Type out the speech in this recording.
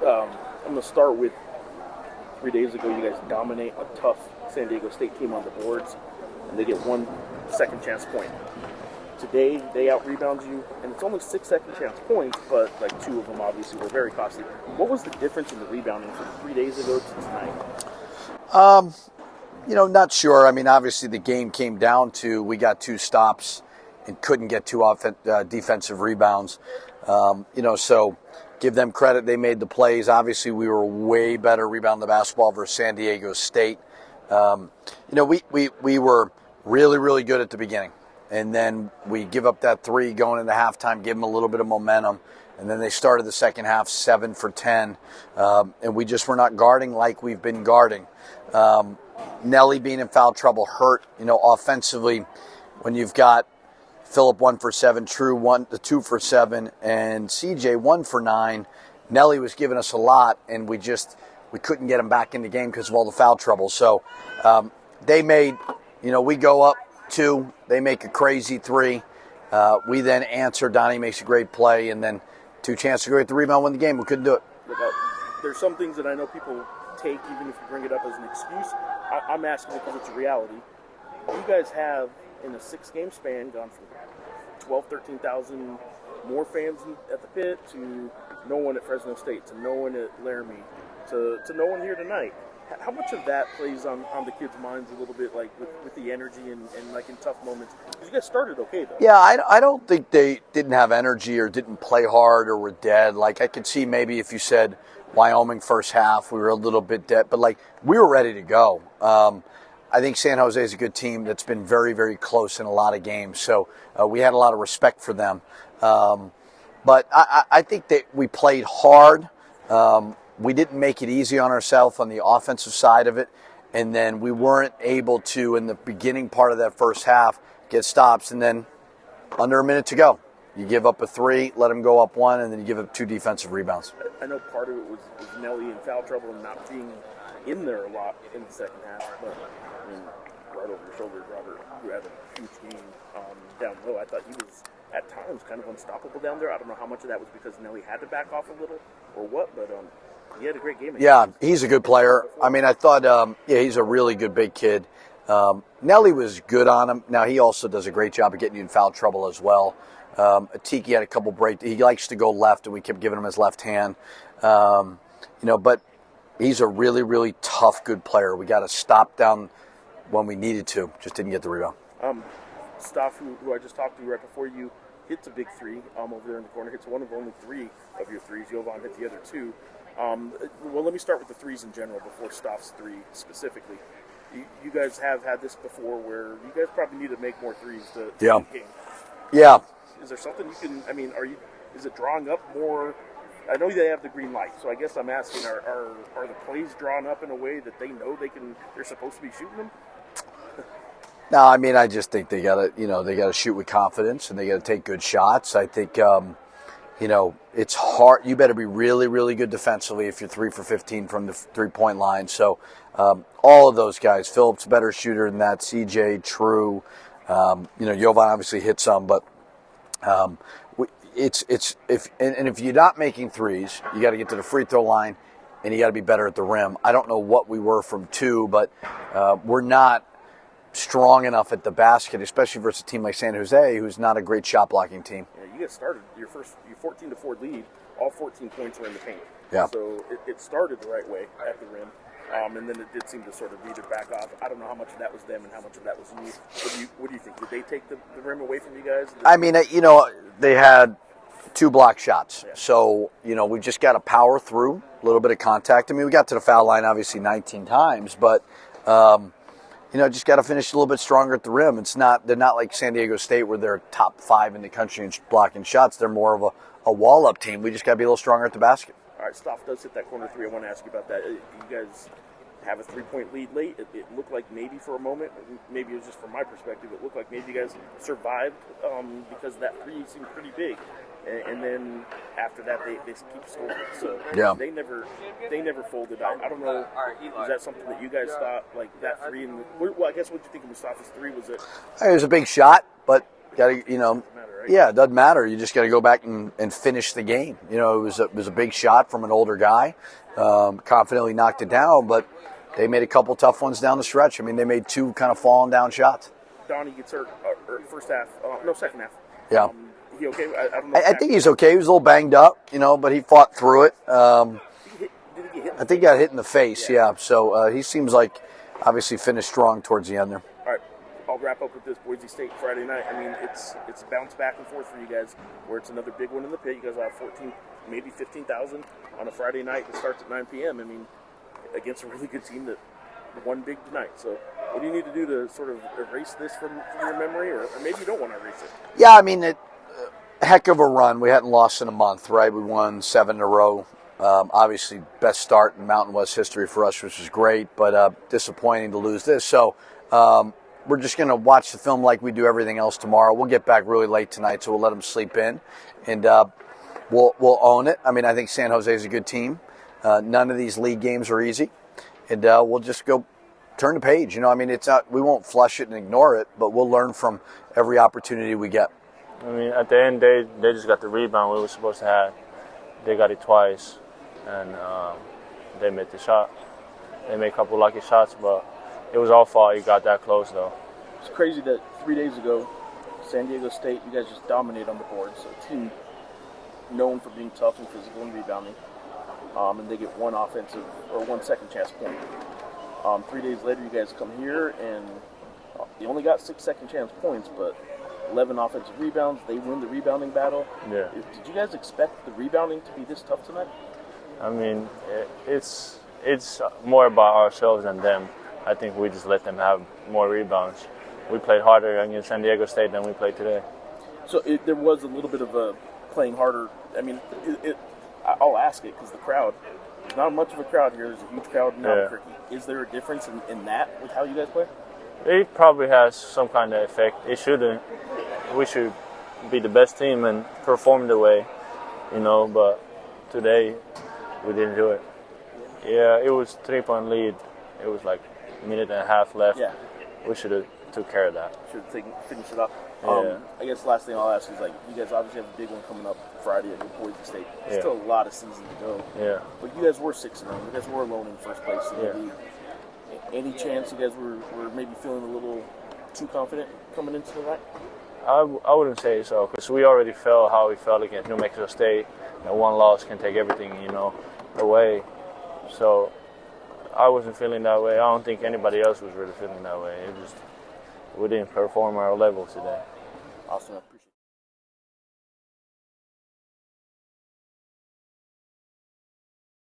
I'm going to start with 3 days ago. You guys dominate a tough San Diego State team on the boards, and they get 1 second chance point. Today, they out-rebound you, and it's only 6 second chance points, but like 2 of them obviously were very costly. What was the difference in the rebounding from 3 days ago to tonight? Not sure. I mean, obviously the game came down to we got 2 stops and couldn't get 2 defensive rebounds. So give them credit. They made the plays. Obviously, we were way better rebounding the basketball versus San Diego State. We were really, really good at the beginning. And then we give up that 3 going into halftime, give them a little bit of momentum. And then they started the second half 7 for 10. And we just were not guarding like we've been guarding. Nelly being in foul trouble hurt, offensively. When you've got Phillip 1 for 7, True 2 for 7, and CJ 1 for 9, Nelly was giving us a lot, and we couldn't get him back in the game because of all the foul trouble. So they made, we go up 2, they make a crazy 3. We then answer. Donnie makes a great play, and then 2 chances to go get the rebound, win the game. We couldn't do it. There's some things that I know people take, even if you bring it up as an excuse. I'm asking because it's a reality. You guys have, in a 6-game span, gone from 12, 13,000 more fans at the pit to no one at Fresno State, to no one at Laramie, to no one here tonight. How much of that plays on the kids' minds a little bit, like with the energy and like in tough moments? Because you guys started okay, though. Yeah, I don't think they didn't have energy or didn't play hard or were dead. Like, I could see maybe if you said Wyoming first half, we were a little bit dead. But, we were ready to go. I think San Jose is a good team that's been very, very close in a lot of games. So we had a lot of respect for them. But I think that we played hard. We didn't make it easy on ourselves on the offensive side of it. And then we weren't able to, in the beginning part of that first half, get stops. And then under a minute to go, you give up a 3, let them go up 1, and then you give up 2 defensive rebounds. I know part of it was Nelly in foul trouble and not being in there a lot in the second half. But, right over your shoulder, Robert, who had a huge game down low. I thought he was, at times, kind of unstoppable down there. I don't know how much of that was because Nelly had to back off a little or what, but he had a great game. Yeah, he's a good player. I mean, I thought, he's a really good big kid. Nelly was good on him. Now, he also does a great job of getting you in foul trouble as well. Atiki had a couple breaks. He likes to go left, and we kept giving him his left hand. But he's a really, really tough, good player. We got to stop down when we needed to. Just didn't get the rebound. Staff, who I just talked to right before you, hits a big 3 over there in the corner. Hits one of only 3 of your 3s. Jovan hit the other 2. Well, let me start with the 3s in general before Staff's 3 specifically. You guys have had this before where you guys probably need to make more 3s to win the game. Yeah. Is there something you can, is it drawing up more? I know they have the green light, so I guess I'm asking, are the plays drawn up in a way that they know they're supposed to be shooting them? No, I just think they gotta shoot with confidence and they gotta take good shots. I think, it's hard. You better be really, really good defensively if you're 3 for 15 from the 3-point line. So, all of those guys, Phillip's a better shooter than that. CJ, True, Jovan obviously hit some, but, if you're not making 3s, you got to get to the free throw line and you got to be better at the rim. I don't know what we were from 2, but we're not strong enough at the basket, especially versus a team like San Jose, who's not a great shot blocking team. Yeah, you guys started your 14-4 lead. All 14 points were in the paint. Yeah. So it started the right way at the rim. And then it did seem to sort of either back off. I don't know how much of that was them and how much of that was you. What do you think? Did they take the rim away from you guys? They had 2 block shots. Yeah. So, we just got to power through a little bit of contact. We got to the foul line obviously 19 times, but, just got to finish a little bit stronger at the rim. They're not like San Diego State where they're top 5 in the country in blocking shots. They're more of a wall-up team. We just got to be a little stronger at the basket. All right, Staff does hit that corner 3. I want to ask you about that. You guys have a 3-point lead late. It looked like maybe for a moment, maybe it was just from my perspective, it looked like maybe you guys survived because that 3 seemed pretty big. And then after that, they keep scoring. So yeah. they never folded. I don't know. Was that something that you guys thought, like that 3? Well, I guess what you think of Mustafa's 3 was it? It was a big shot, but Got to, you know, Matter, right? yeah, it doesn't matter. You just got to go back and finish the game. You know, it was a big shot from an older guy. Confidently knocked it down, but they made a couple tough ones down the stretch. I mean, they made two kind of falling down shots. Donnie gets hurt first half, no, second half. Yeah. He okay? I don't know. I think he's okay. He was a little banged up, you know, but he fought through it. Did he get hit? I think he got hit in the face, yeah. So he seems like obviously finished strong towards the end there. All right, I'll wrap up with this. Boise State Friday night. I mean, it's a bounce back and forth for you guys, where it's another big one in the pit. You guys will have 14, maybe 15,000 on a Friday night that starts at 9 p.m. I mean, against a really good team that won big tonight. So what do you need to do to sort of erase this from your memory, or maybe you don't want to erase it? Yeah, I mean, heck of a run. We hadn't lost in a month, right? We won 7 in a row. Obviously, best start in Mountain West history for us, which was great, but disappointing to lose this. So we're just going to watch the film like we do everything else tomorrow. We'll get back really late tonight, so we'll let them sleep in, and we'll own it. I mean, I think San Jose is a good team. None of these league games are easy, and we'll just go turn the page. You know, I mean, it's not, we won't flush it and ignore it, but we'll learn from every opportunity we get. I mean, at the end, they just got the rebound we were supposed to have. They got it twice, and they made the shot. They made a couple lucky shots, but it was our fault. You got that close, though. It's crazy that 3 days ago, San Diego State, you guys just dominated on the boards. A team known for being tough and physical and rebounding, and they get one second chance point. 3 days later, you guys come here and you only got 6 second chance points, but 11 offensive rebounds. They win the rebounding battle. Yeah. Did you guys expect the rebounding to be this tough tonight? I mean, it's more about ourselves than them. I think we just let them have more rebounds. We played harder against San Diego State than we played today. So there was a little bit of a playing harder. I mean, I'll ask it because the crowd, there's not much of a crowd here. There's a huge crowd in Albuquerque. Is there a difference in that with how you guys play? It probably has some kind of effect. It shouldn't. We should be the best team and perform the way, you know, but today we didn't do it. Yeah, it was 3-point lead. It was like a minute and a half left. Yeah. We should have took care of that. Should have finished it up. Yeah. I guess the last thing I'll ask is, like, you guys obviously have a big one coming up Friday against Boise State. Yeah. Still a lot of season to go. Yeah. But you guys were 6-0. You guys were alone in first place in the Yeah. league. Any chance you guys were maybe feeling a little too confident coming into the night? I wouldn't say so, because we already felt how we felt against New Mexico State, and one loss can take everything, you know, away. So I wasn't feeling that way. I don't think anybody else was really feeling that way. It just, we didn't perform our level today. Awesome.